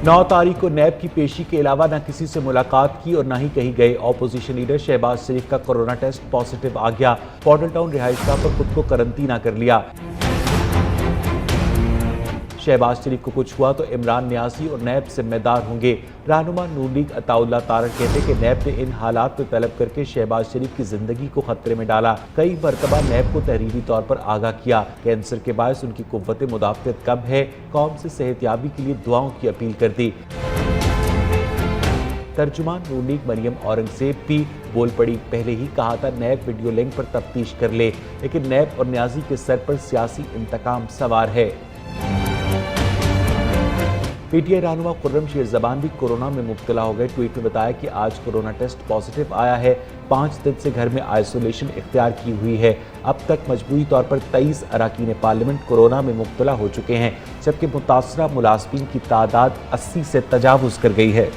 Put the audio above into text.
9 तारीख को नैब की पेशी के अलावा न किसी से मुलाकात की और न ही कहीं गए। ऑपोजिशन लीडर शहबाज शरीफ का कोरोना टेस्ट पॉजिटिव आ गया। मॉडल टाउन रिहाइशगाह पर खुद को क्वारंटीना कर लिया। शहबाज शरीफ को कुछ हुआ तो इमरान नियाज़ी और नैब जिम्मेदार होंगे। रहनुमा नून लीग अताउल्लाह तारक कहते कि नैब ने इन हालात में तलब करके शहबाज शरीफ की जिंदगी को खतरे में डाला। कई मरतबा नैब को तहरीरी तौर पर आगाह किया। कैंसर के बायस उनकी कुव्वत मुदाफ़त कम है। कौम से सेहतयाबी के लिए दुआओं की अपील कर दी। तर्जुमान नून लीग मरियम औरंगजेब भी बोल पड़ी। पहले ही कहा था नैब वीडियो लिंक पर तफ्तीश कर ले, लेकिन नैब और नियाज़ी के सर पर सियासी इंतकाम सवार है। पीटीआई रहनुमा खुर्रम शेर ज़बान भी कोरोना में मुब्तला हो गए। ट्वीट में बताया कि आज कोरोना टेस्ट पॉजिटिव आया है। 5 दिन से घर में आइसोलेशन इख्तियार की हुई है। अब तक मजबूरी तौर पर 23 अरकान पार्लियामेंट कोरोना में मुब्तला हो चुके हैं, जबकि मुतासरा मुलाज़मीन की तादाद 80 से तजावुज़ कर गई है।